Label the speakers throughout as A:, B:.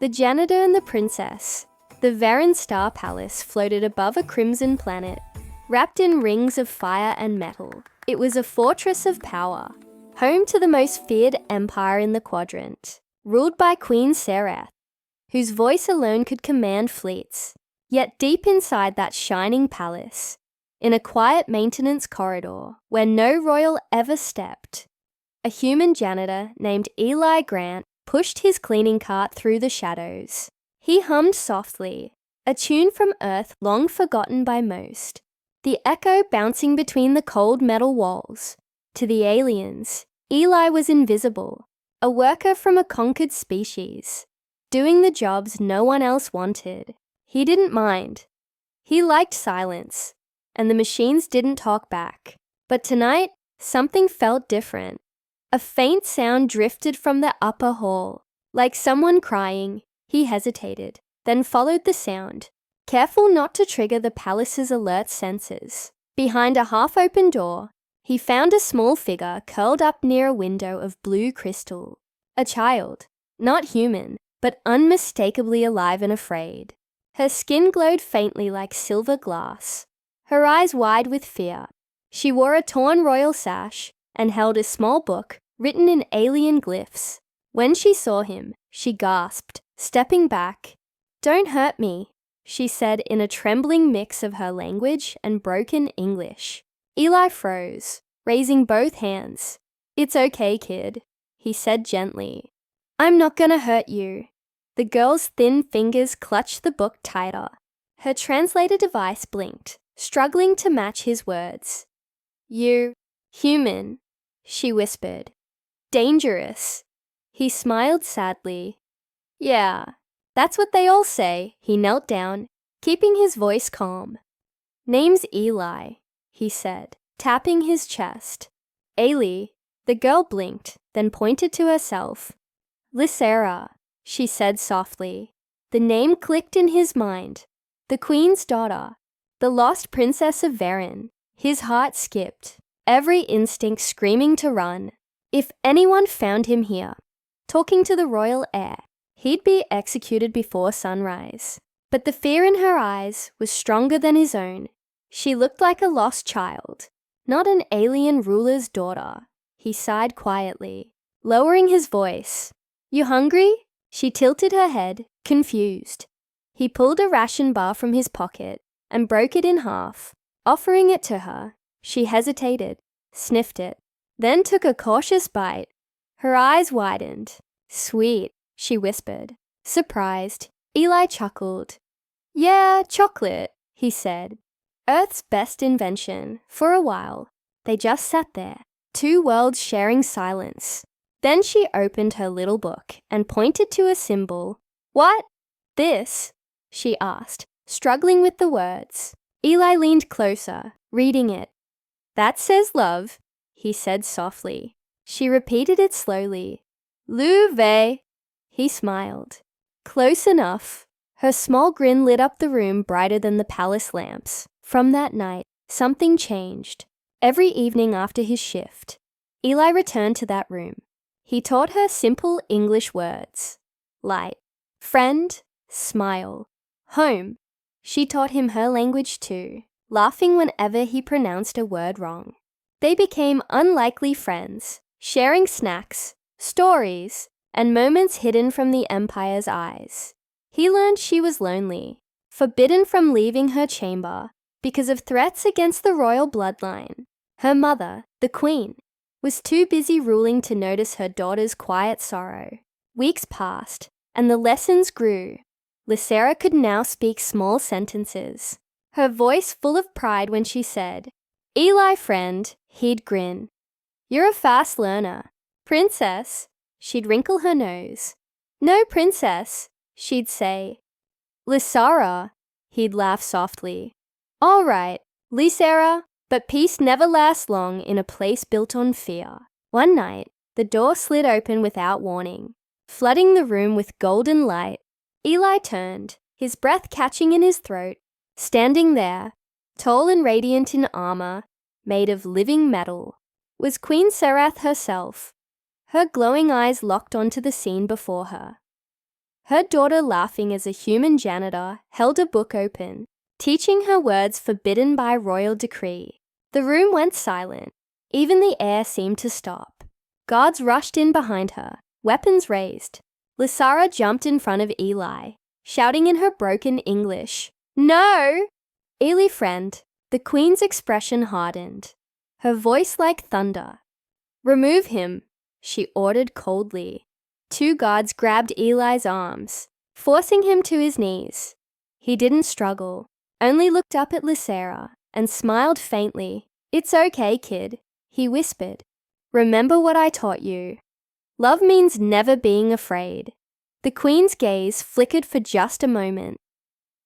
A: The Janitor and the Princess. The Varen Star Palace floated above a crimson planet, wrapped in rings of fire and metal. It was a fortress of power, home to the most feared empire in the quadrant, ruled by Queen Serath, whose voice alone could command fleets. Yet deep inside that shining palace, in a quiet maintenance corridor where no royal ever stepped, a human janitor named Eli Grant pushed his cleaning cart through the shadows. He hummed softly, a tune from Earth long forgotten by most, the echo bouncing between the cold metal walls. To the aliens, Eli was invisible, a worker from a conquered species, doing the jobs no one else wanted. He didn't mind. He liked silence, and the machines didn't talk back. But tonight, something felt different. A faint sound drifted from the upper hall, like someone crying. He hesitated, then followed the sound, careful not to trigger the palace's alert sensors. Behind a half-open door, he found a small figure curled up near a window of blue crystal. A child, not human, but unmistakably alive and afraid. Her skin glowed faintly like silver glass, her eyes wide with fear. She wore a torn royal sash and held a small book written in alien glyphs. When she saw him, she gasped, stepping back. "Don't hurt me," she said in a trembling mix of her language and broken English. Eli froze, raising both hands. "It's okay, kid," he said gently. "I'm not gonna hurt you." The girl's thin fingers clutched the book tighter. Her translator device blinked, struggling to match his words. "You, human," she whispered. "Dangerous." He smiled sadly. "Yeah, that's what they all say." He knelt down, keeping his voice calm. "Name's Eli," he said, tapping his chest. "Ailey." The girl blinked, then pointed to herself. "Lysera," she said softly. The name clicked in his mind. The Queen's daughter, the lost princess of Varen. His heart skipped, every instinct screaming to run. If anyone found him here, talking to the royal heir, he'd be executed before sunrise. But the fear in her eyes was stronger than his own. She looked like a lost child, not an alien ruler's daughter. He sighed quietly, lowering his voice. "You hungry?" She tilted her head, confused. He pulled a ration bar from his pocket and broke it in half, offering it to her. She hesitated, sniffed it, then took a cautious bite. Her eyes widened. "Sweet," she whispered. Surprised, Eli chuckled. "Yeah, chocolate," he said. Earth's best invention. For a while, they just sat there, two worlds sharing silence. Then she opened her little book and pointed to a symbol. "What? This?" she asked, struggling with the words. Eli leaned closer, reading it. "That says love," he said softly. She repeated it slowly. "Louve." He smiled. "Close enough." Her small grin lit up the room brighter than the palace lamps. From that night, something changed. Every evening after his shift, Eli returned to that room. He taught her simple English words. Light, friend, smile, home. She taught him her language too, laughing whenever he pronounced a word wrong. They became unlikely friends, sharing snacks, stories, and moments hidden from the Empire's eyes. He learned she was lonely, forbidden from leaving her chamber because of threats against the royal bloodline. Her mother, the Queen, was too busy ruling to notice her daughter's quiet sorrow. Weeks passed, and the lessons grew. Lysera could now speak small sentences, her voice full of pride when she said, "Eli, friend," he'd grin. "You're a fast learner." "Princess," she'd wrinkle her nose. "No, princess," she'd say. "Lysara," he'd laugh softly. "All right, Lysera." But peace never lasts long in a place built on fear. One night, the door slid open without warning, flooding the room with golden light. Eli turned, his breath catching in his throat. Standing there, tall and radiant in armor, made of living metal, was Queen Serath herself. Her glowing eyes locked onto the scene before her. her daughter laughing as a human janitor held a book open, teaching her words forbidden by royal decree. The room went silent. Even the air seemed to stop. Guards rushed in behind her, weapons raised. Lysara jumped in front of Eli, shouting in her broken English, "No!" Eli friend, the queen's expression hardened, her voice like thunder. "Remove him," she ordered coldly. 2 guards grabbed Eli's arms, forcing him to his knees. He didn't struggle, only looked up at Lysara and smiled faintly. "It's okay, kid," he whispered. "Remember what I taught you. Love means never being afraid." The queen's gaze flickered for just a moment.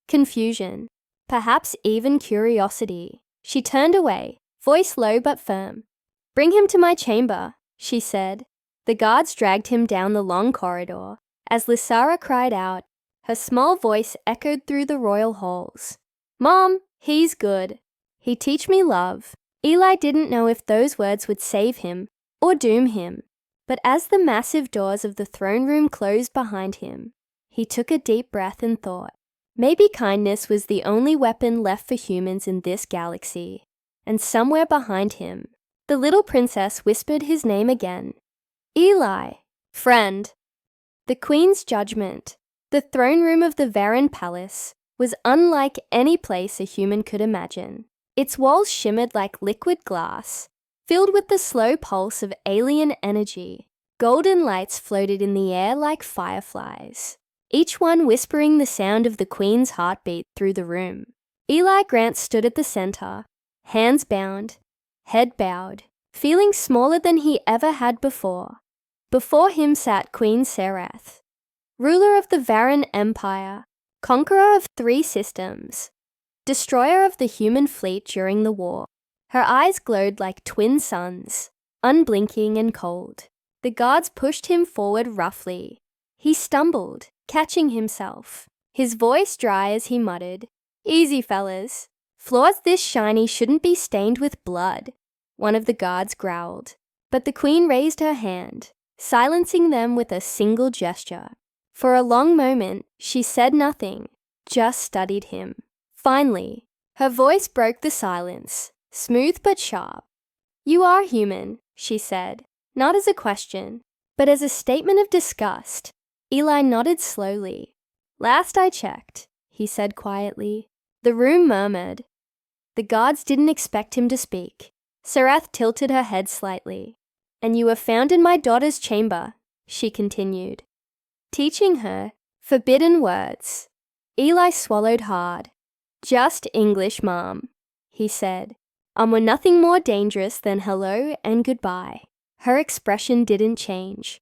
A: Confusion, perhaps even curiosity. She turned away, voice low but firm. "Bring him to my chamber," she said. The guards dragged him down the long corridor. As Lysara cried out, her small voice echoed through the royal halls. "Mom, he's good. He teach me love." Eli didn't know if those words would save him or doom him, but as the massive doors of the throne room closed behind him, he took a deep breath and thought, maybe kindness was the only weapon left for humans in this galaxy. And somewhere behind him, the little princess whispered his name again. "Eli, friend." The queen's judgment, the throne room of the Varen Palace, was unlike any place a human could imagine. Its walls shimmered like liquid glass, filled with the slow pulse of alien energy. Golden lights floated in the air like fireflies, each one whispering the sound of the queen's heartbeat through the room. Eli Grant stood at the center, hands bound, head bowed, feeling smaller than he ever had before. Before him sat Queen Serath, ruler of the Varen Empire, conqueror of 3 systems, destroyer of the human fleet during the war. Her eyes glowed like twin suns, unblinking and cold. The guards pushed him forward roughly. He stumbled, catching himself, his voice dry as he muttered, "Easy, fellas. Floors this shiny shouldn't be stained with blood." One of the guards growled, but the queen raised her hand, silencing them with a single gesture. For a long moment, she said nothing, just studied him. Finally, her voice broke the silence, smooth but sharp. "You are human," she said, not as a question, but as a statement of disgust. Eli nodded slowly. "Last I checked," he said quietly. The room murmured. The guards didn't expect him to speak. Serath tilted her head slightly. "And you were found in my daughter's chamber," she continued, teaching her forbidden words. Eli swallowed hard. "Just English, Mom," he said. We're nothing more dangerous than hello and goodbye." Her expression didn't change.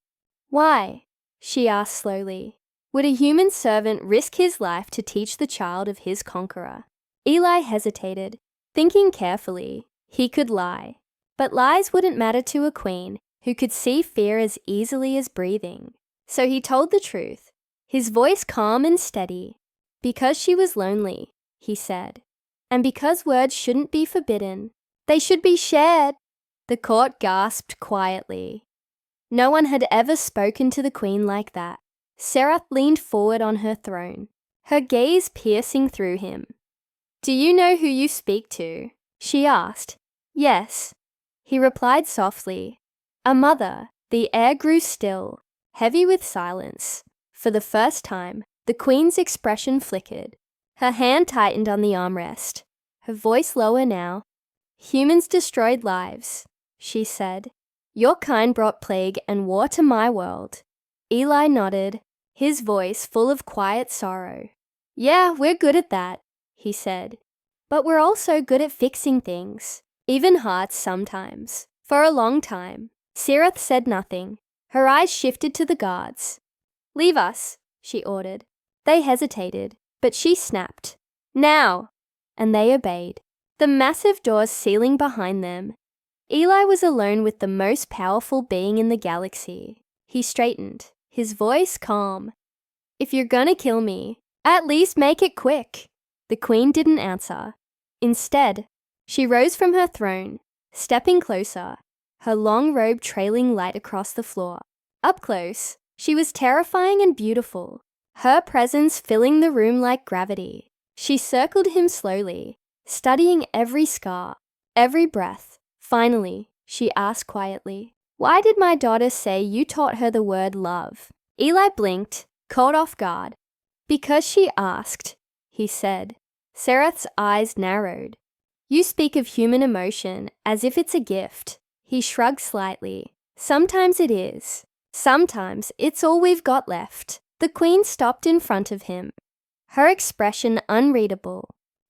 A: "Why?" she asked slowly. "Would a human servant risk his life to teach the child of his conqueror?" Eli hesitated, thinking carefully. He could lie, but lies wouldn't matter to a queen who could see fear as easily as breathing. So he told the truth, his voice calm and steady. "Because she was lonely," he said, "and because words shouldn't be forbidden, they should be shared." The court gasped quietly. No one had ever spoken to the queen like that. Serath leaned forward on her throne, her gaze piercing through him. "Do you know who you speak to?" she asked. "Yes," he replied softly. "A mother." The air grew still, heavy with silence. For the first time, the queen's expression flickered. Her hand tightened on the armrest, her voice lower now. "Humans destroyed lives," she said. "Your kind brought plague and war to my world." Eli nodded, his voice full of quiet sorrow. "Yeah, we're good at that," he said. "But we're also good at fixing things, even hearts sometimes." For a long time, Serath said nothing. Her eyes shifted to the guards. "Leave us," she ordered. They hesitated, but she snapped, "Now!" and they obeyed. The massive doors sealing behind them. Eli was alone with the most powerful being in the galaxy. He straightened, his voice calm. "If you're gonna kill me, at least make it quick." The queen didn't answer. Instead, she rose from her throne, stepping closer, her long robe trailing light across the floor. Up close, she was terrifying and beautiful. her presence filling the room like gravity. She circled him slowly, studying every scar, every breath. Finally, she asked quietly, "Why did my daughter say you taught her the word love?" Eli blinked, caught off guard. "Because she asked," he said. Serath's eyes narrowed. "You speak of human emotion as if it's a gift." He shrugged slightly. "Sometimes it is. Sometimes it's all we've got left." The Queen stopped in front of him, her expression unreadable.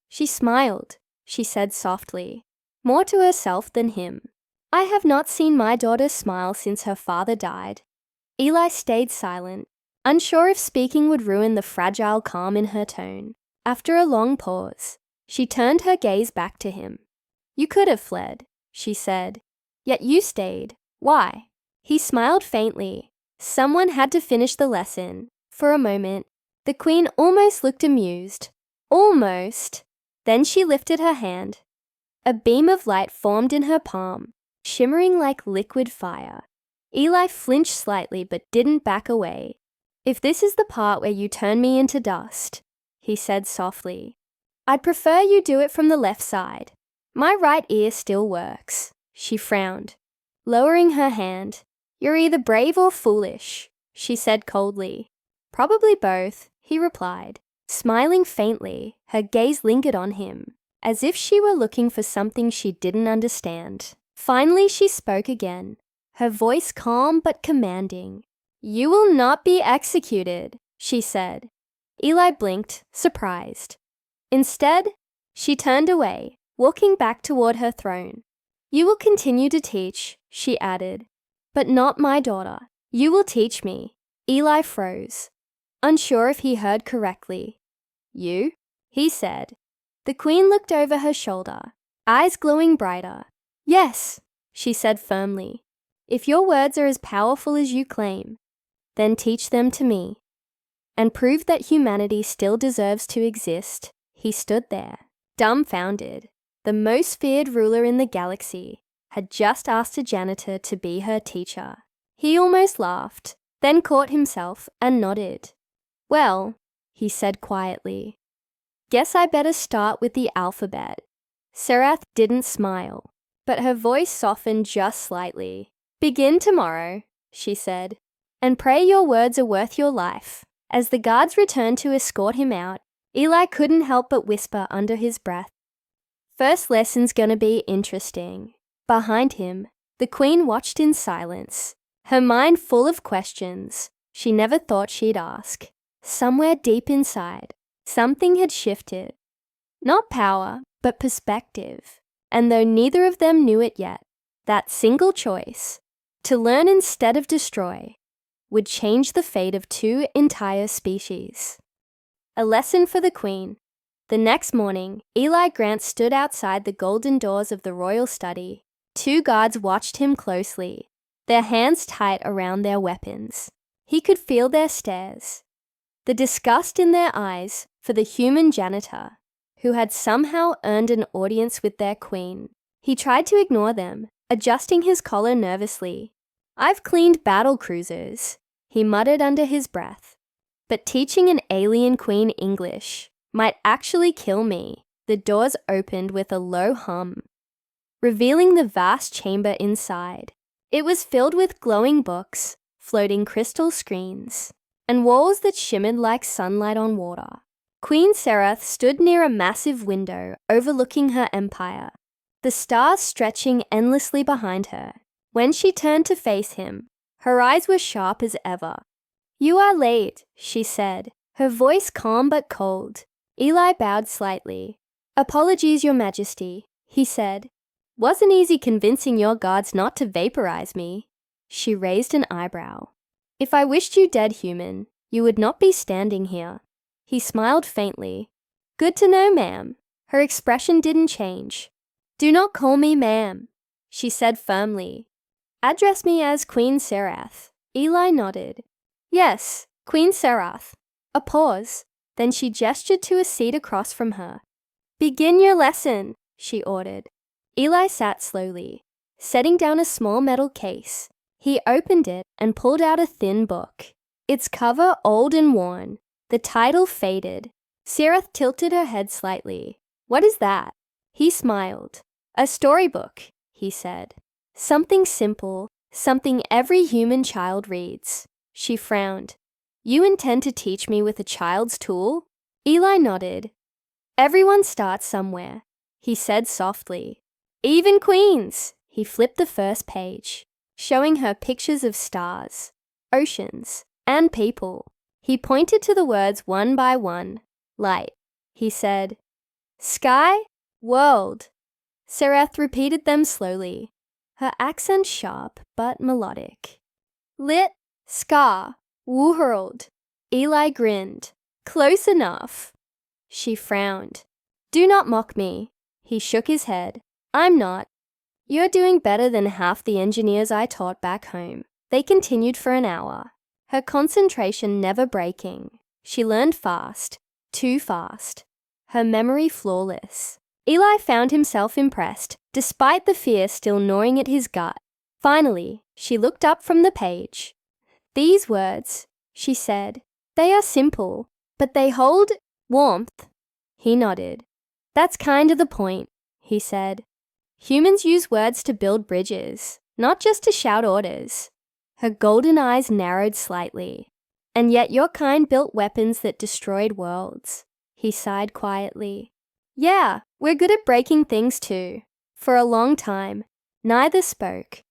A: She smiled, she said softly, more to herself than him. "I have not seen my daughter smile since her father died." Eli stayed silent, unsure if speaking would ruin the fragile calm in her tone. After a long pause, she turned her gaze back to him. "You could have fled," she said, "yet you stayed. Why?" He smiled faintly. Someone had to finish the lesson. For a moment, the Queen almost looked amused. Almost. Then she lifted her hand. A beam of light formed in her palm, shimmering like liquid fire. Eli flinched slightly but didn't back away. "If this is the part where you turn me into dust," he said softly, "I'd prefer you do it from the left side." "My right ear still works," she frowned, lowering her hand. "You're either brave or foolish," she said coldly. "Probably both," he replied. Smiling faintly, her gaze lingered on him, as if she were looking for something she didn't understand. Finally, she spoke again, her voice calm but commanding. "You will not be executed," she said. Eli blinked, surprised. Instead, she turned away, walking back toward her throne. "You will continue to teach," she added, "but not my daughter. You will teach me." Eli froze, unsure if he heard correctly. "You?" he said. The Queen looked over her shoulder, eyes glowing brighter. "Yes," she said firmly. "If your words are as powerful as you claim, then teach them to me." And prove that humanity still deserves to exist. He stood there, dumbfounded. The most feared ruler in the galaxy had just asked a janitor to be her teacher. He almost laughed, then caught himself and nodded. "Well," he said quietly, "guess I better start with the alphabet." Serath didn't smile, but her voice softened just slightly. "Begin tomorrow," she said, "and pray your words are worth your life." As the guards returned to escort him out, Eli couldn't help but whisper under his breath, "First lesson's gonna be interesting." Behind him, the Queen watched in silence, her mind full of questions she never thought she'd ask. Somewhere deep inside, something had shifted. Not power, but perspective. And though neither of them knew it yet, that single choice, to learn instead of destroy, would change the fate of two entire species. A lesson for the Queen. The next morning, Eli Grant stood outside the golden doors of the royal study. Two guards watched him closely, their hands tight around their weapons. He could feel their stares, the disgust in their eyes for the human janitor, who had somehow earned an audience with their queen. He tried to ignore them, adjusting his collar nervously. "I've cleaned battle cruisers," he muttered under his breath. "But teaching an alien queen English might actually kill me." The doors opened with a low hum, revealing the vast chamber inside. It was filled with glowing books, floating crystal screens, and walls that shimmered like sunlight on water. Queen Serath stood near a massive window overlooking her empire, the stars stretching endlessly behind her. When she turned to face him, her eyes were sharp as ever. "You are late," she said, her voice calm but cold. Eli bowed slightly. "Apologies, Your Majesty," he said. "Wasn't easy convincing your guards not to vaporize me." She raised an eyebrow. "If I wished you dead, human, you would not be standing here." He smiled faintly. "Good to know, ma'am." Her expression didn't change. "Do not call me ma'am," she said firmly. "Address me as Queen Serath." Eli nodded. "Yes, Queen Serath." A pause. Then she gestured to a seat across from her. "Begin your lesson," she ordered. Eli sat slowly, setting down a small metal case. He opened it and pulled out a thin book, its cover old and worn, The title faded. Sirith tilted her head slightly. What is that? He smiled. A storybook, he said. Something simple, something every human child reads. She frowned. You intend to teach me with a child's tool? Eli nodded. Everyone starts somewhere, he said softly. Even queens. He flipped the first page, showing her pictures of stars, oceans, and people. He pointed to the words one by one. Light, he said. Sky, world. Serath repeated them slowly, her accent sharp but melodic. Lit, scar, world. Eli grinned. Close enough. She frowned. Do not mock me. He shook his head. I'm not. You're doing better than half the engineers I taught back home. They continued for an hour, her concentration never breaking. She learned fast, too fast, her memory flawless. Eli found himself impressed, despite the fear still gnawing at his gut. Finally, she looked up from the page. These words, she said, they are simple, but they hold warmth. He nodded. That's kind of the point, he said. Humans use words to build bridges, not just to shout orders. Her golden eyes narrowed slightly. And yet your kind built weapons that destroyed worlds. He sighed quietly. Yeah, we're good at breaking things too. For a long time, neither spoke,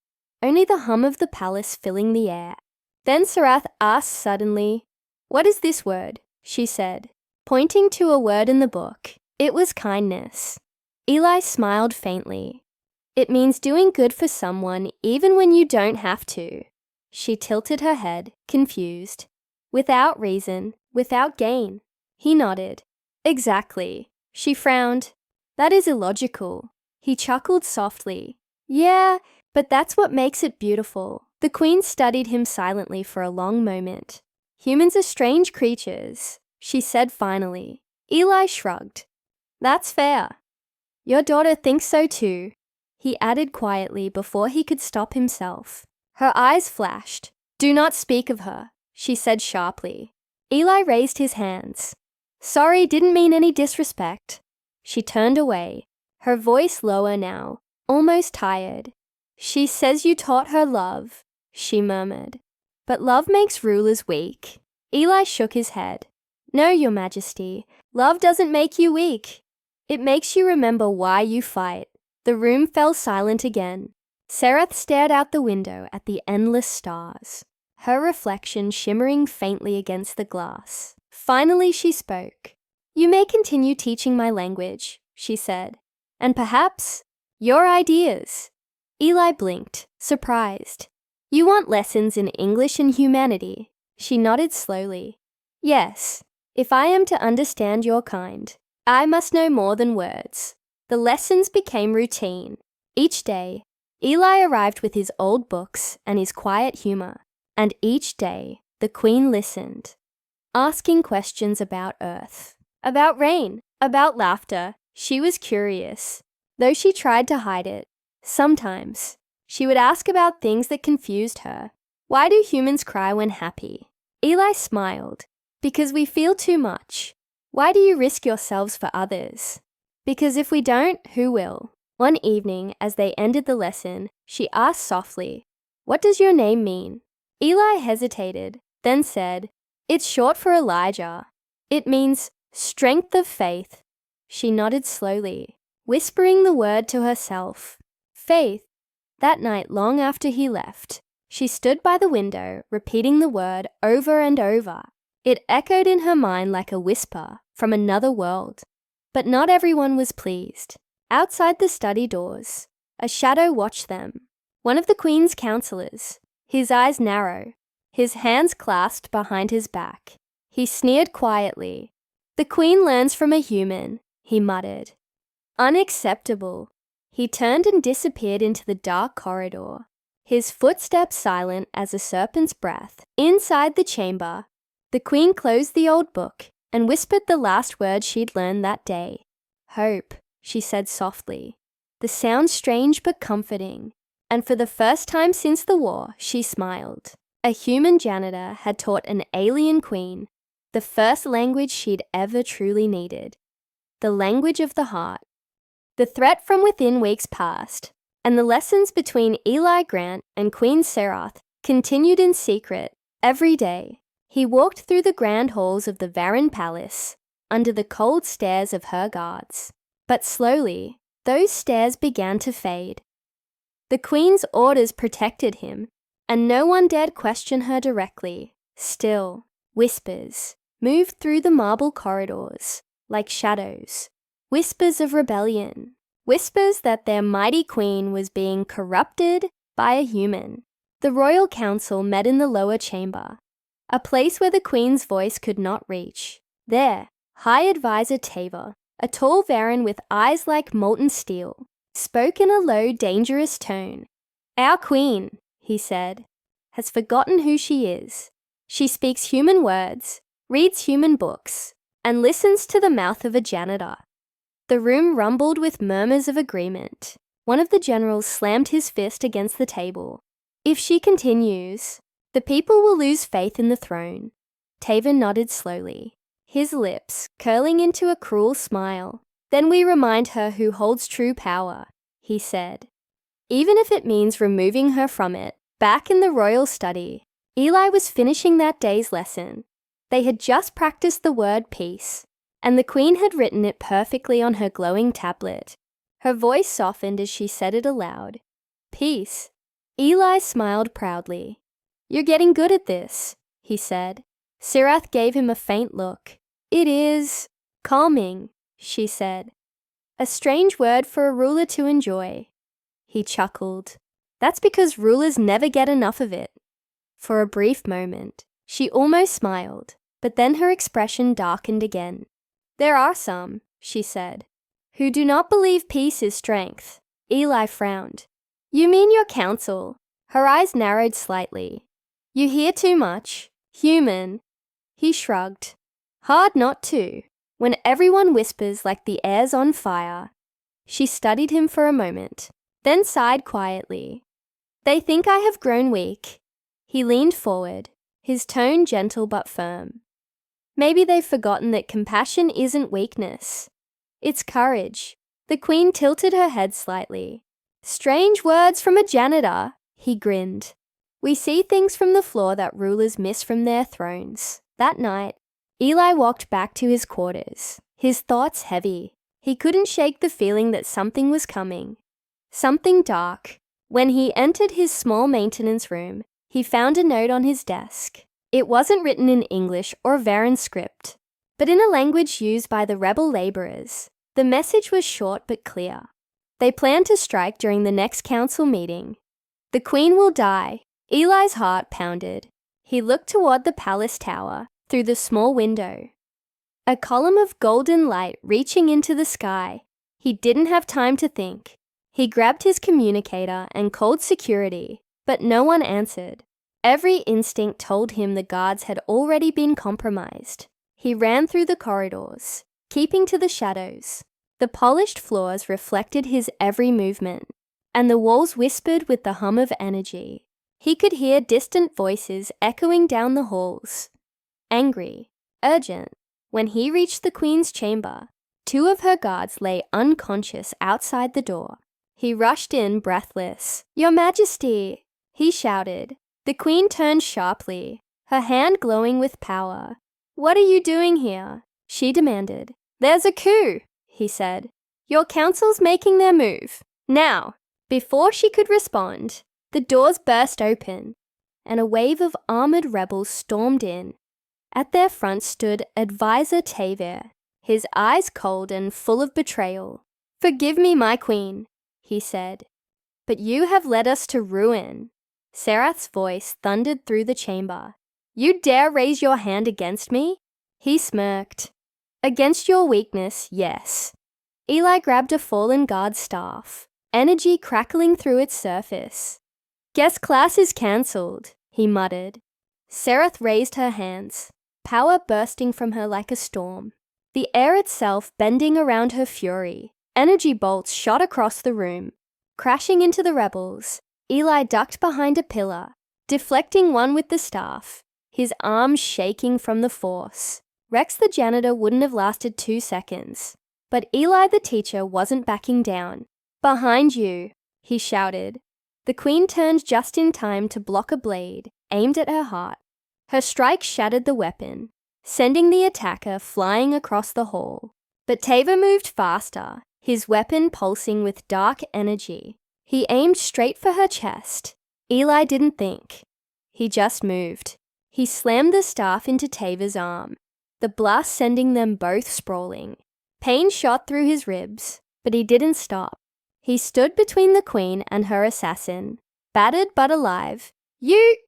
A: only the hum of the palace filling the air. Then Sarath asked suddenly, What is this word? She said, pointing to a word in the book. It was kindness. Eli smiled faintly. It means doing good for someone even when you don't have to. She tilted her head, confused. Without reason, without gain. He nodded. Exactly. She frowned. That is illogical. He chuckled softly. Yeah, but that's what makes it beautiful. The queen studied him silently for a long moment. Humans are strange creatures, she said finally. Eli shrugged. That's fair. Your daughter thinks so too, he added quietly before he could stop himself. Her eyes flashed. Do not speak of her, she said sharply. Eli raised his hands. Sorry, didn't mean any disrespect. She turned away, her voice lower now, almost tired. She says you taught her love, she murmured. But love makes rulers weak. Eli shook his head. No, Your Majesty, love doesn't make you weak. It makes you remember why you fight. The room fell silent again. Serath stared out the window at the endless stars, her reflection shimmering faintly against the glass. Finally she spoke. You may continue teaching my language, she said, and perhaps your ideas. Eli blinked, surprised. You want lessons in English and humanity? She nodded slowly. Yes, if I am to understand your kind, I must know more than words. The lessons became routine. Each day, Eli arrived with his old books and his quiet humor, and each day the queen listened, asking questions about Earth, about rain, about laughter. She was curious, though she tried to hide it. Sometimes, she would ask about things that confused her. Why do humans cry when happy? Eli smiled. Because we feel too much. Why do you risk yourselves for others? Because if we don't, who will? One evening, as they ended the lesson, she asked softly, What does your name mean? Eli hesitated, then said, It's short for Elijah. It means strength of faith. She nodded slowly, whispering the word to herself. Faith. That night, long after he left, she stood by the window, repeating the word over and over. It echoed in her mind like a whisper from another world. But not everyone was pleased. Outside the study doors, a shadow watched them. One of the queen's counselors, his eyes narrow, his hands clasped behind his back. He sneered quietly. The queen learns from a human, he muttered. Unacceptable. He turned and disappeared into the dark corridor, his footsteps silent as a serpent's breath. Inside the chamber, the queen closed the old book and whispered the last word she'd learned that day. Hope, she said softly. The sound strange but comforting, and for the first time since the war, she smiled. A human janitor had taught an alien queen the first language she'd ever truly needed. The language of the heart. The threat from within weeks passed, and the lessons between Eli Grant and Queen Serath continued in secret every day. He walked through the grand halls of the Varan Palace, under the cold stares of her guards. But slowly, those stares began to fade. The Queen's orders protected him, and no one dared question her directly. Still, whispers moved through the marble corridors, like shadows. Whispers of rebellion. Whispers that their mighty queen was being corrupted by a human. The royal council met in the lower chamber, a place where the queen's voice could not reach. There, High Advisor Tavor, a tall Varan with eyes like molten steel, spoke in a low, dangerous tone. "Our queen," he said, "has forgotten who she is. She speaks human words, reads human books, and listens to the mouth of a janitor." The room rumbled with murmurs of agreement. One of the generals slammed his fist against the table. "If she continues, the people will lose faith in the throne." Tavor nodded slowly, his lips curling into a cruel smile. "Then we remind her who holds true power," he said. "Even if it means removing her from it." Back in the royal study, Eli was finishing that day's lesson. They had just practiced the word peace, and the queen had written it perfectly on her glowing tablet. Her voice softened as she said it aloud. "Peace." Eli smiled proudly. "You're getting good at this," he said. Serath gave him a faint look. "It is calming," she said. "A strange word for a ruler to enjoy." He chuckled. "That's because rulers never get enough of it." For a brief moment, she almost smiled, but then her expression darkened again. "There are some," she said, "who do not believe peace is strength." Eli frowned. "You mean your council?" Her eyes narrowed slightly. "You hear too much. Human." He shrugged. "Hard not to, when everyone whispers like the air's on fire." She studied him for a moment, then sighed quietly. "They think I have grown weak." He leaned forward, his tone gentle but firm. "Maybe they've forgotten that compassion isn't weakness. It's courage." The queen tilted her head slightly. "Strange words from a janitor," he grinned. "We see things from the floor that rulers miss from their thrones." That night, Eli walked back to his quarters, his thoughts heavy. He couldn't shake the feeling that something was coming. Something dark. When he entered his small maintenance room, he found a note on his desk. It wasn't written in English or Varan script, but in a language used by the rebel laborers. The message was short but clear. They plan to strike during the next council meeting. The queen will die. Eli's heart pounded. He looked toward the palace tower through the small window. A column of golden light reaching into the sky. He didn't have time to think. He grabbed his communicator and called security, but no one answered. Every instinct told him the guards had already been compromised. He ran through the corridors, keeping to the shadows. The polished floors reflected his every movement, and the walls whispered with the hum of energy. He could hear distant voices echoing down the halls. Angry, urgent. When he reached the queen's chamber, 2 of her guards lay unconscious outside the door. He rushed in, breathless. "Your Majesty!" he shouted. The queen turned sharply, her hand glowing with power. "What are you doing here?" she demanded. "There's a coup," he said. "Your council's making their move. Now!" Before she could respond, the doors burst open, and a wave of armored rebels stormed in. At their front stood Advisor Tavor, his eyes cold and full of betrayal. "Forgive me, my queen," he said, "but you have led us to ruin." Serath's voice thundered through the chamber. "You dare raise your hand against me?" He smirked. "Against your weakness, yes." Eli grabbed a fallen guard's staff, energy crackling through its surface. "Guess class is cancelled," he muttered. Serath raised her hands, power bursting from her like a storm. The air itself bending around her fury. Energy bolts shot across the room. Crashing into the rebels, Eli ducked behind a pillar, deflecting one with the staff, his arms shaking from the force. Rex the janitor wouldn't have lasted 2 seconds. But Eli the teacher wasn't backing down. "Behind you," he shouted. The queen turned just in time to block a blade aimed at her heart. Her strike shattered the weapon, sending the attacker flying across the hall. But Tava moved faster, his weapon pulsing with dark energy. He aimed straight for her chest. Eli didn't think. He just moved. He slammed the staff into Tava's arm, the blast sending them both sprawling. Pain shot through his ribs, but he didn't stop. He stood between the queen and her assassin, battered but alive. "You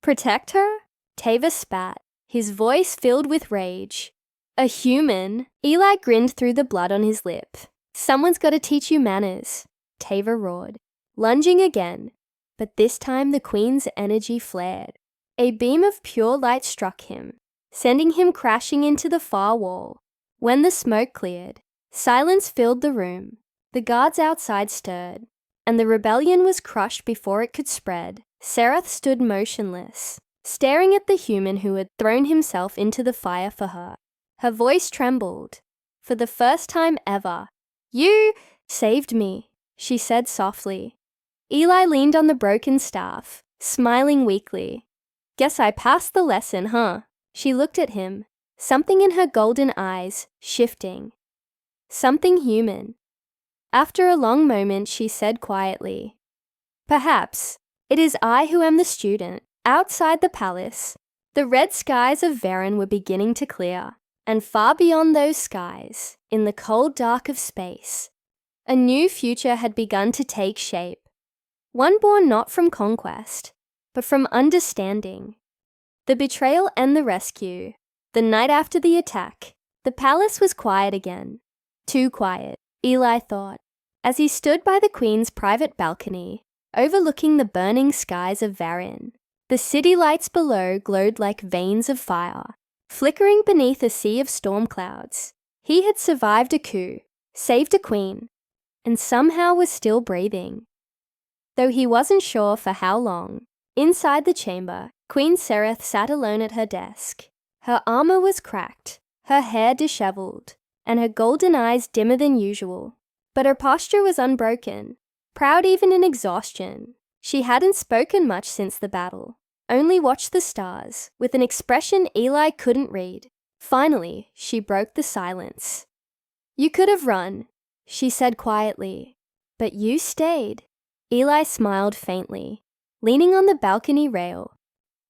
A: protect her?" Tava spat, his voice filled with rage. "A human?" Eli grinned through the blood on his lip. "Someone's got to teach you manners," Tava roared, lunging again. But this time the queen's energy flared. A beam of pure light struck him, sending him crashing into the far wall. When the smoke cleared, silence filled the room. The guards outside stirred, and the rebellion was crushed before it could spread. Serath stood motionless, staring at the human who had thrown himself into the fire for her. Her voice trembled. For the first time ever, "You saved me," she said softly. Eli leaned on the broken staff, smiling weakly. "Guess I passed the lesson, huh?" She looked at him, something in her golden eyes shifting. Something human. After a long moment, she said quietly, "Perhaps it is I who am the student." Outside the palace, the red skies of Varen were beginning to clear, and far beyond those skies, in the cold dark of space, a new future had begun to take shape. One born not from conquest, but from understanding. The betrayal and the rescue. The night after the attack, the palace was quiet again. Too quiet, Eli thought, as he stood by the queen's private balcony, overlooking the burning skies of Varen. The city lights below glowed like veins of fire, flickering beneath a sea of storm clouds. He had survived a coup, saved a queen, and somehow was still breathing. Though he wasn't sure for how long. Inside the chamber, Queen Serath sat alone at her desk. Her armor was cracked, her hair disheveled, and her golden eyes dimmer than usual. But her posture was unbroken, proud even in exhaustion. She hadn't spoken much since the battle, only watched the stars, with an expression Eli couldn't read. Finally, she broke the silence. "You could have run," she said quietly, "but you stayed." Eli smiled faintly, leaning on the balcony rail.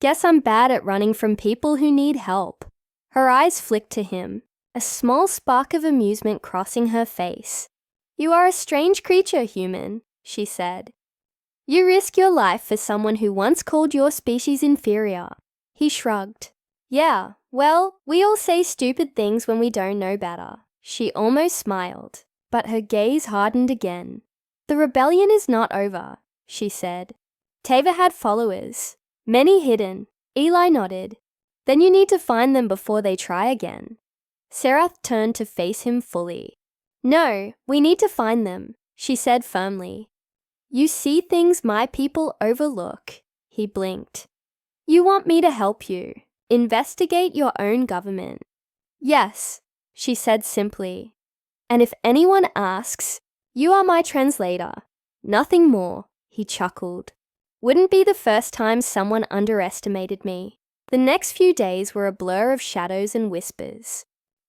A: "Guess I'm bad at running from people who need help." Her eyes flicked to him, a small spark of amusement crossing her face. "You are a strange creature, human," she said. "You risk your life for someone who once called your species inferior." He shrugged. "Yeah, well, we all say stupid things when we don't know better." She almost smiled, but her gaze hardened again. "The rebellion is not over," she said. "Tava had followers, many hidden." Eli nodded. "Then you need to find them before they try again." Serath turned to face him fully. "No, we need to find them," she said firmly. "You see things my people overlook." He blinked. "You want me to help you investigate your own government." "Yes," she said simply. "And if anyone asks, you are my translator. Nothing more," he chuckled. "Wouldn't be the first time someone underestimated me." The next few days were a blur of shadows and whispers.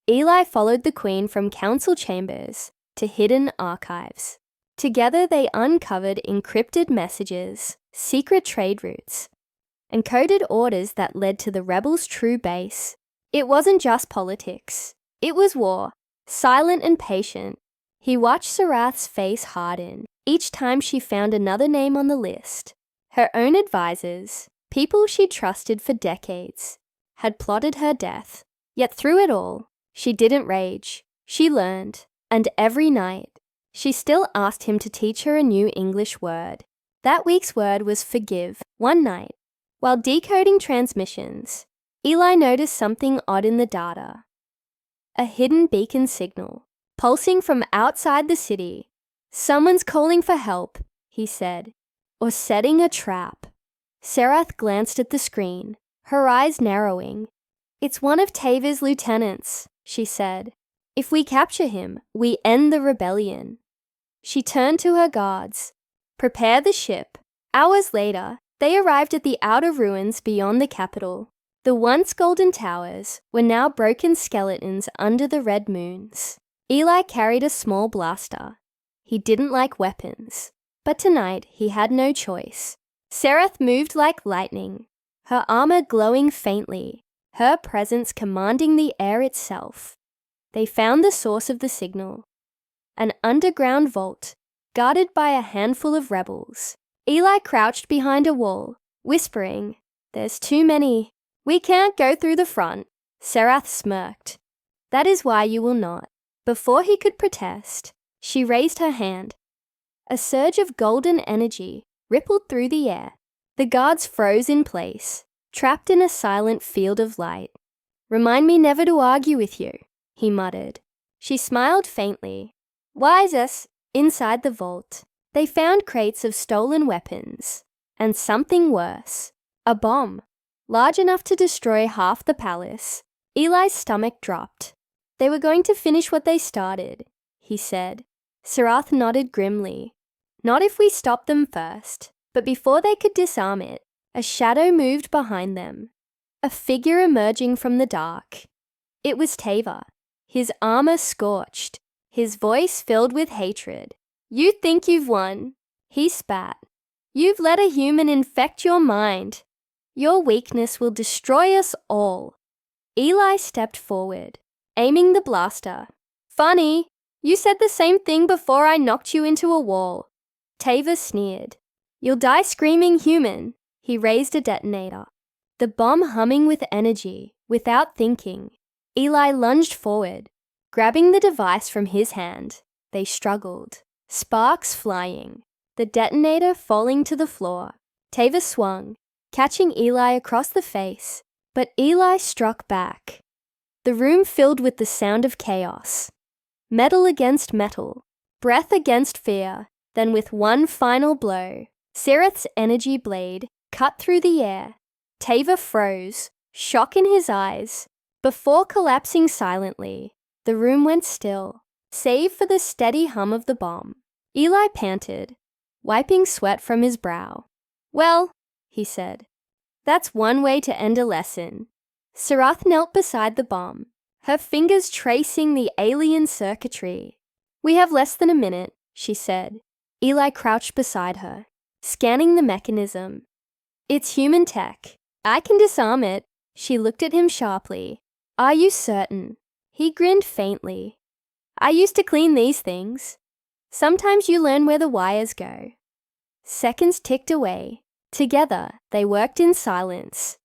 A: Eli followed the queen from council chambers to hidden archives. Together they uncovered encrypted messages, secret trade routes, and coded orders that led to the rebels' true base. It wasn't just politics. It was war, silent and patient. He watched Serath's face harden each time she found another name on the list. Her own advisors, people she'd trusted for decades, had plotted her death. Yet through it all, she didn't rage. She learned, and every night, she still asked him to teach her a new English word. That week's word was forgive. One night, while decoding transmissions, Eli noticed something odd in the data. A hidden beacon signal, pulsing from outside the city. "Someone's calling for help," he said, "or setting a trap." Serath glanced at the screen, her eyes narrowing. "It's one of Tavor's lieutenants," she said. "If we capture him, we end the rebellion." She turned to her guards. "Prepare the ship." Hours later, they arrived at the outer ruins beyond the capital. The once golden towers were now broken skeletons under the red moons. Eli carried a small blaster. He didn't like weapons, but tonight he had no choice. Sereth moved like lightning, her armor glowing faintly, her presence commanding the air itself. They found the source of the signal, an underground vault, guarded by a handful of rebels. Eli crouched behind a wall, whispering, "There's too many. We can't go through the front." Sereth smirked. "That is why you will not." Before he could protest, she raised her hand. A surge of golden energy rippled through the air. The guards froze in place, trapped in a silent field of light. "Remind me never to argue with you," he muttered. She smiled faintly. Wisest. Inside the vault, they found crates of stolen weapons, and something worse, a bomb, large enough to destroy half the palace. Eli's stomach dropped. "They were going to finish what they started," he said. Sereth nodded grimly. "Not if we stop them first." But before they could disarm it, a shadow moved behind them, a figure emerging from the dark. It was Tavor, his armor scorched, his voice filled with hatred. "You think you've won," he spat. "You've let a human infect your mind. Your weakness will destroy us all." Eli stepped forward, aiming the blaster. "Funny, you said the same thing before I knocked you into a wall." Tavor sneered. "You'll die screaming human." He raised a detonator, the bomb humming with energy, without thinking. Eli lunged forward, grabbing the device from his hand. They struggled, sparks flying, the detonator falling to the floor. Tavor swung, catching Eli across the face, but Eli struck back. The room filled with the sound of chaos. Metal against metal, breath against fear. Then with one final blow, Sereth's energy blade cut through the air. Tavor froze, shock in his eyes. Before collapsing silently, the room went still, save for the steady hum of the bomb. Eli panted, wiping sweat from his brow. "Well," he said, "that's one way to end a lesson." Sereth knelt beside the bomb, her fingers tracing the alien circuitry. "We have less than a minute," she said. Eli crouched beside her, scanning the mechanism. "It's human tech. I can disarm it." She looked at him sharply. "Are you certain?" He grinned faintly. "I used to clean these things. Sometimes you learn where the wires go." Seconds ticked away. Together, they worked in silence.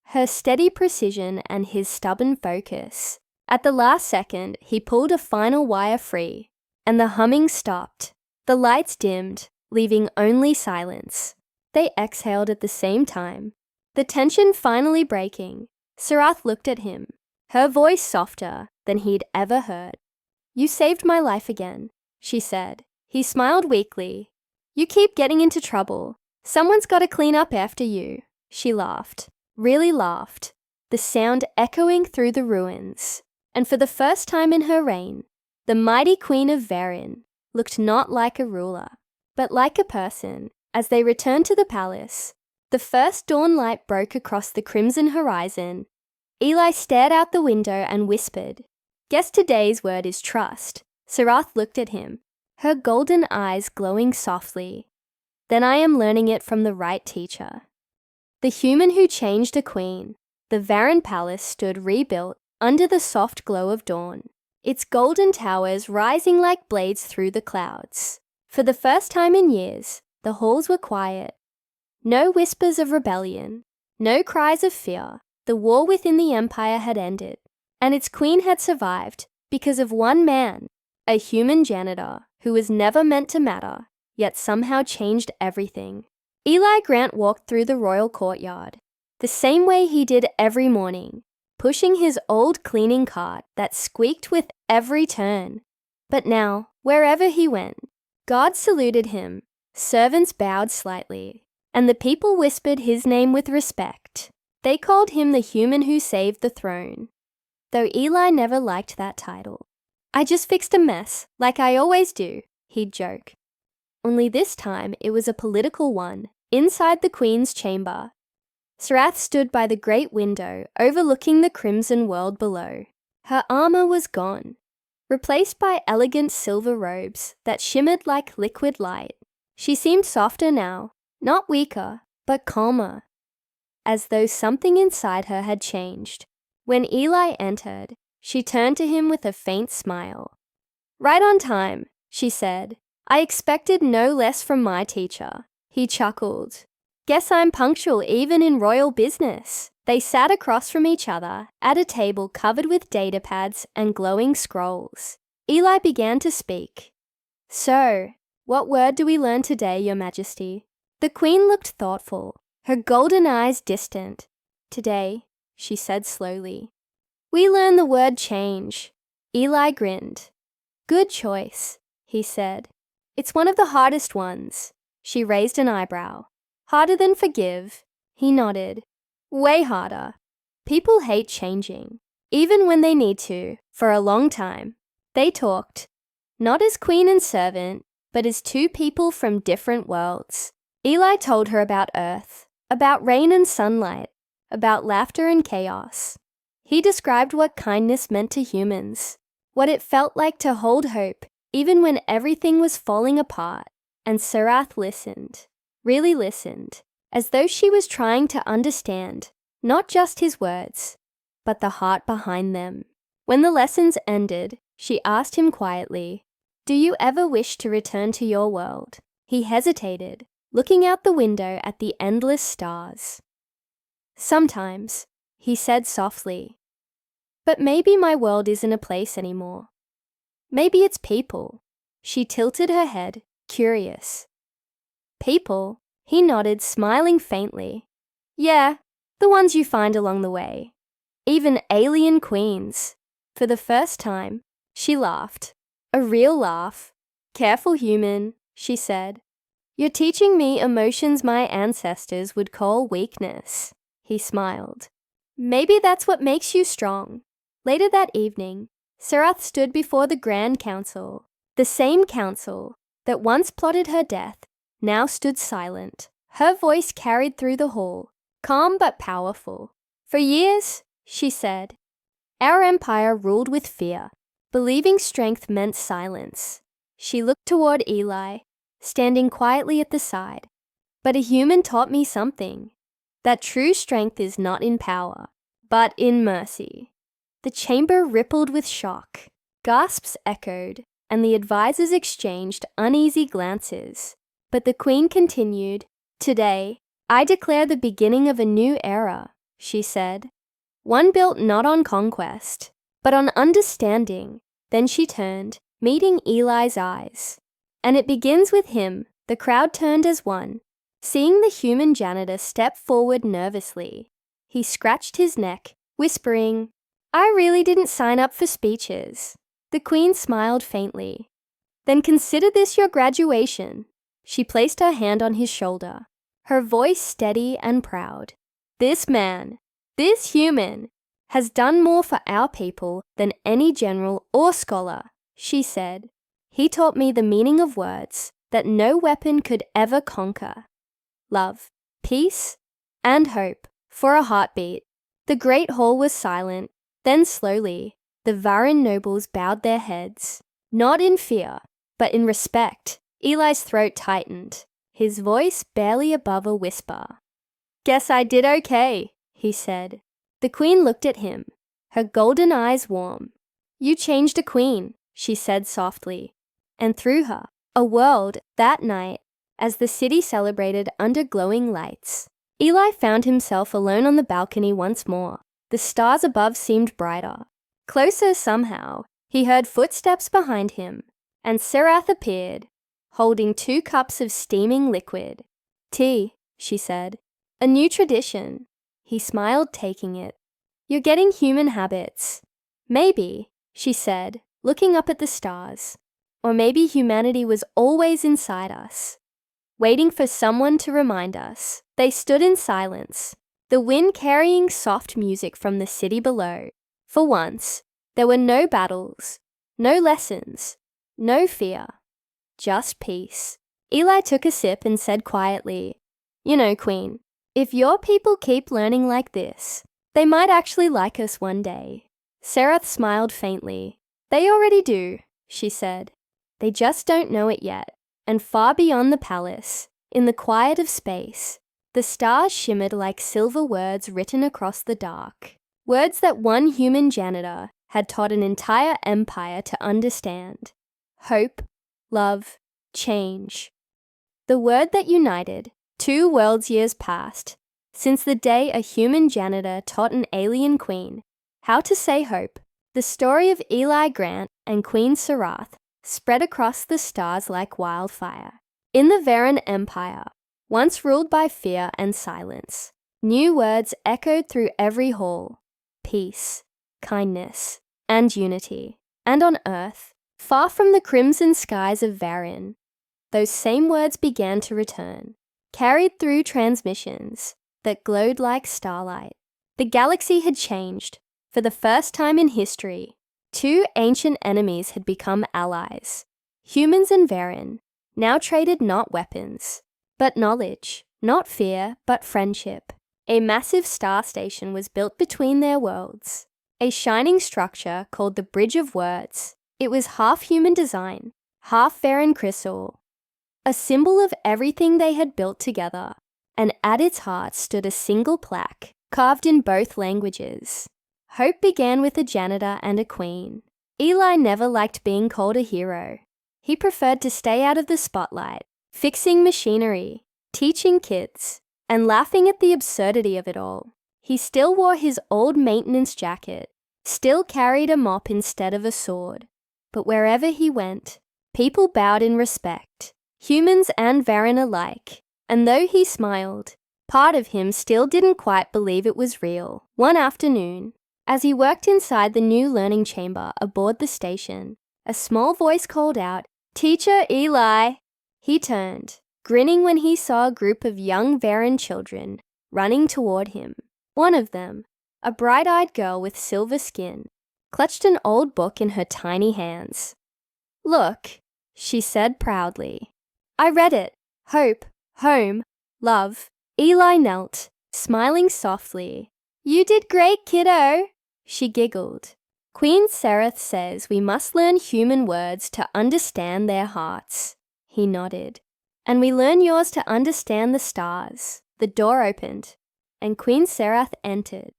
A: Her steady precision and his stubborn focus. At the last second, he pulled a final wire free, and the humming stopped. The lights dimmed, leaving only silence. They exhaled at the same time, the tension finally breaking. Sereth looked at him, her voice softer than he'd ever heard. "You saved my life again," she said. He smiled weakly. "You keep getting into trouble. Someone's got to clean up after you." She laughed, really laughed, the sound echoing through the ruins. And for the first time in her reign, the mighty Queen of Varin looked not like a ruler, but like a person. As they returned to the palace, the first dawn light broke across the crimson horizon. Eli stared out the window and whispered, "Guess today's word is trust." Sereth looked at him, her golden eyes glowing softly. "Then I am learning it from the right teacher." The human who changed a queen. The Varin palace stood rebuilt under the soft glow of dawn, its golden towers rising like blades through the clouds. For the first time in years, the halls were quiet. No whispers of rebellion, no cries of fear. The war within the empire had ended, and its queen had survived because of one man, a human janitor who was never meant to matter, yet somehow changed everything. Eli Grant walked through the royal courtyard, the same way he did every morning, pushing his old cleaning cart that squeaked with every turn. But now, wherever he went, guards saluted him, servants bowed slightly, and the people whispered his name with respect. They called him the human who saved the throne, though Eli never liked that title. "I just fixed a mess, like I always do," he'd joke. Only this time it was a political one, inside the Queen's chamber. Sarath stood by the great window overlooking the crimson world below. Her armor was gone, replaced by elegant silver robes that shimmered like liquid light. She seemed softer now, not weaker, but calmer, as though something inside her had changed. When Eli entered, she turned to him with a faint smile. "Right on time," she said. "I expected no less from my teacher." He chuckled. "Guess I'm punctual even in royal business." They sat across from each other at a table covered with data pads and glowing scrolls. Eli began to speak. "So, what word do we learn today, Your Majesty?" The Queen looked thoughtful, her golden eyes distant. "Today," she said slowly, "we learn the word change." Eli grinned. "Good choice," he said. "It's one of the hardest ones." She raised an eyebrow. "Harder than forgive?" He nodded. "Way harder. People hate changing, even when they need to, for a long time." They talked, not as queen and servant, but as two people from different worlds. Eli told her about Earth, about rain and sunlight, about laughter and chaos. He described what kindness meant to humans, what it felt like to hold hope, even when everything was falling apart. And Sarath listened, really listened, as though she was trying to understand, not just his words, but the heart behind them. When the lessons ended, she asked him quietly, "Do you ever wish to return to your world?" He hesitated, looking out the window at the endless stars. "Sometimes," he said softly. "But maybe my world isn't a place anymore. Maybe it's people." She tilted her head, curious. "People?" He nodded, smiling faintly. "Yeah, the ones you find along the way. Even alien queens." For the first time, she laughed. A real laugh. "Careful, human," she said. "You're teaching me emotions my ancestors would call weakness." He smiled. "Maybe that's what makes you strong." Later that evening, Sarath stood before the Grand Council. The same council that once plotted her death now stood silent. Her voice carried through the hall, calm but powerful. "For years," she said, "our empire ruled with fear, believing strength meant silence." She looked toward Eli, standing quietly at the side. "But a human taught me something, that true strength is not in power, but in mercy." The chamber rippled with shock. Gasps echoed, and the advisors exchanged uneasy glances. But the Queen continued, "Today, I declare the beginning of a new era," she said. "One built not on conquest, but on understanding." Then she turned, meeting Eli's eyes. "And it begins with him." The crowd turned as one, seeing the human janitor step forward nervously. He scratched his neck, whispering, "I really didn't sign up for speeches." The Queen smiled faintly. "Then consider this your graduation." She placed her hand on his shoulder, her voice steady and proud. "This man, this human, has done more for our people than any general or scholar," she said. "He taught me the meaning of words that no weapon could ever conquer. Love, peace, and hope for a heartbeat." The great hall was silent. Then slowly, the Varan nobles bowed their heads, not in fear, but in respect. Eli's throat tightened, his voice barely above a whisper. "Guess I did okay," he said. The Queen looked at him, her golden eyes warm. "You changed a queen," she said softly, and through her, a world that night, as the city celebrated under glowing lights. Eli found himself alone on the balcony once more. The stars above seemed brighter. Closer somehow, he heard footsteps behind him, and Sarath appeared, holding 2 cups of steaming liquid. "Tea," she said. "A new tradition." He smiled, taking it. "You're getting human habits." "Maybe," she said, looking up at the stars. "Or maybe humanity was always inside us, waiting for someone to remind us." They stood in silence, the wind carrying soft music from the city below. For once, there were no battles, no lessons, no fear, just peace. Eli took a sip and said quietly, "You know, Queen, if your people keep learning like this, they might actually like us one day." Serath smiled faintly. "They already do," she said. "They just don't know it yet." And far beyond the palace, in the quiet of space, the stars shimmered like silver words written across the dark. Words that one human janitor had taught an entire empire to understand. Hope, love, change. The word that united 2 worlds years past, since the day a human janitor taught an alien queen how to say hope. The story of Eli Grant and Queen Serath spread across the stars like wildfire. In the Varen Empire, once ruled by fear and silence, new words echoed through every hall: peace, kindness, and unity. And on Earth, far from the crimson skies of Varen, those same words began to return, carried through transmissions that glowed like starlight. The galaxy had changed. For the first time in history, 2 ancient enemies had become allies. Humans and Varen now traded not weapons, but knowledge, not fear, but friendship. A massive star station was built between their worlds, a shining structure called the Bridge of Words. It was half human design, half Varen crystal, a symbol of everything they had built together, and at its heart stood a single plaque, carved in both languages. Hope began with a janitor and a queen. Eli never liked being called a hero. He preferred to stay out of the spotlight, fixing machinery, teaching kids, and laughing at the absurdity of it all. He still wore his old maintenance jacket, still carried a mop instead of a sword. But wherever he went, people bowed in respect, humans and Varen alike. And though he smiled, part of him still didn't quite believe it was real. One afternoon, as he worked inside the new learning chamber aboard the station, a small voice called out, "Teacher Eli!" He turned, grinning when he saw a group of young Varen children running toward him. One of them, a bright-eyed girl with silver skin, clutched an old book in her tiny hands. "Look," she said proudly. "I read it. Hope, home, love." Eli knelt, smiling softly. "You did great, kiddo," she giggled. "Queen Serath says we must learn human words to understand their hearts." He nodded. "And we learn yours to understand the stars." The door opened, and Queen Serath entered,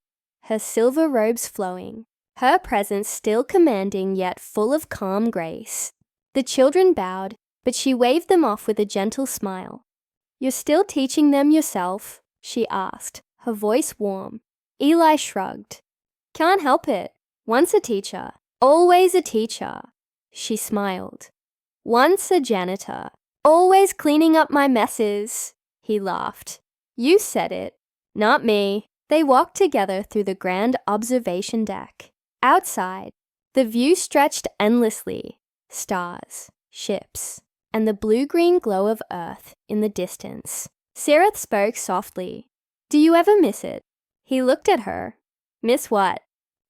A: her silver robes flowing, her presence still commanding yet full of calm grace. The children bowed, but she waved them off with a gentle smile. "You're still teaching them yourself?" she asked, her voice warm. Eli shrugged. "Can't help it. Once a teacher, always a teacher." She smiled. "Once a janitor, always cleaning up my messes." He laughed. "You said it, not me." They walked together through the grand observation deck. Outside, the view stretched endlessly. Stars, ships, and the blue-green glow of Earth in the distance. Serath spoke softly. "Do you ever miss it?" He looked at her. "Miss what?"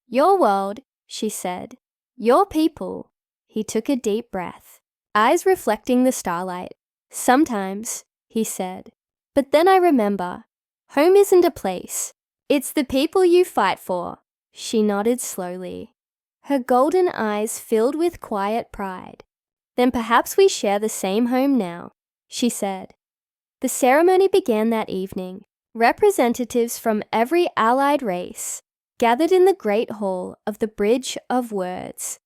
A: "Your world," she said. "Your people." He took a deep breath, eyes reflecting the starlight. "Sometimes," he said. "But then I remember, home isn't a place. It's the people you fight for." She nodded slowly, her golden eyes filled with quiet pride. "Then perhaps we share the same home now," she said. The ceremony began that evening. Representatives from every allied race gathered in the great hall of the Bridge of Words.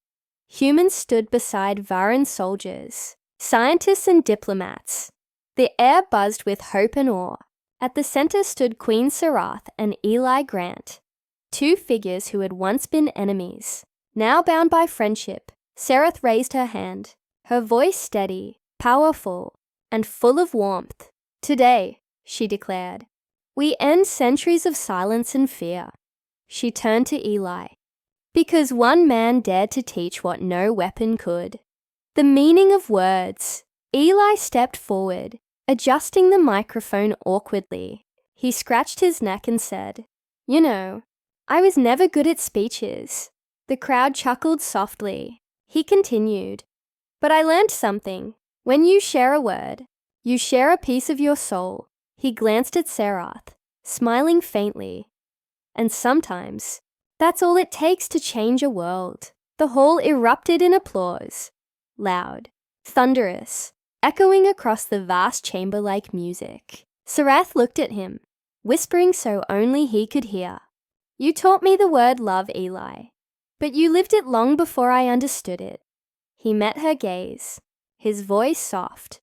A: Humans stood beside Varen soldiers, scientists and diplomats. The air buzzed with hope and awe. At the center stood Queen Serath and Eli Grant, 2 figures who had once been enemies, now bound by friendship. Serath raised her hand, her voice steady, powerful, and full of warmth. "Today," she declared, "we end centuries of silence and fear." She turned to Eli. "Because one man dared to teach what no weapon could." The meaning of words. Eli stepped forward, adjusting the microphone awkwardly. He scratched his neck and said, "You know, I was never good at speeches." The crowd chuckled softly. He continued, "But I learned something. When you share a word, you share a piece of your soul." He glanced at Serath, smiling faintly. "And sometimes, that's all it takes to change a world." The hall erupted in applause, loud, thunderous, echoing across the vast chamber like music. Serath looked at him, whispering so only he could hear. "You taught me the word love, Eli, but you lived it long before I understood it." He met her gaze, his voice soft.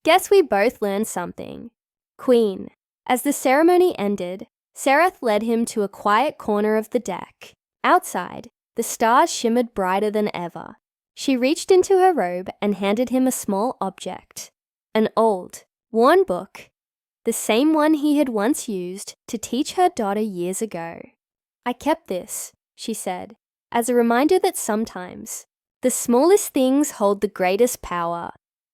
A: "Guess we both learned something." Queen. As the ceremony ended, Serath led him to a quiet corner of the deck. Outside, the stars shimmered brighter than ever. She reached into her robe and handed him a small object. An old, worn book, the same one he had once used to teach her daughter years ago. "I kept this," she said, "as a reminder that sometimes the smallest things hold the greatest power."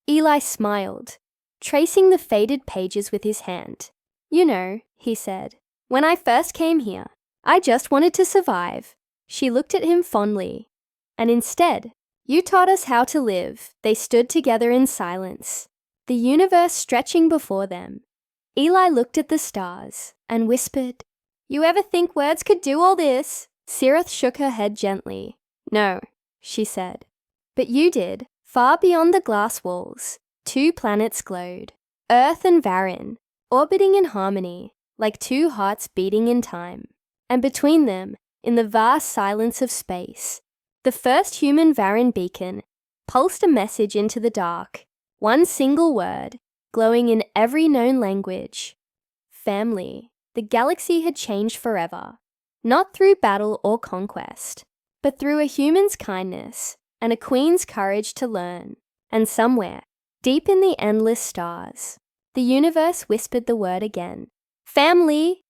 A: Eli smiled, tracing the faded pages with his hand. "You know," he said, "when I first came here, I just wanted to survive." She looked at him fondly. "And instead, you taught us how to live." They stood together in silence, the universe stretching before them. Eli looked at the stars and whispered, "You ever think words could do all this?" Serath shook her head gently. "No," she said. "But you did." Far beyond the glass walls, 2 planets glowed, Earth and Varin, orbiting in harmony, like 2 hearts beating in time. And between them, in the vast silence of space, the first human Varin beacon pulsed a message into the dark, one single word, glowing in every known language. Family. The galaxy had changed forever, not through battle or conquest, but through a human's kindness and a queen's courage to learn. And somewhere, deep in the endless stars, the universe whispered the word again. "Family!"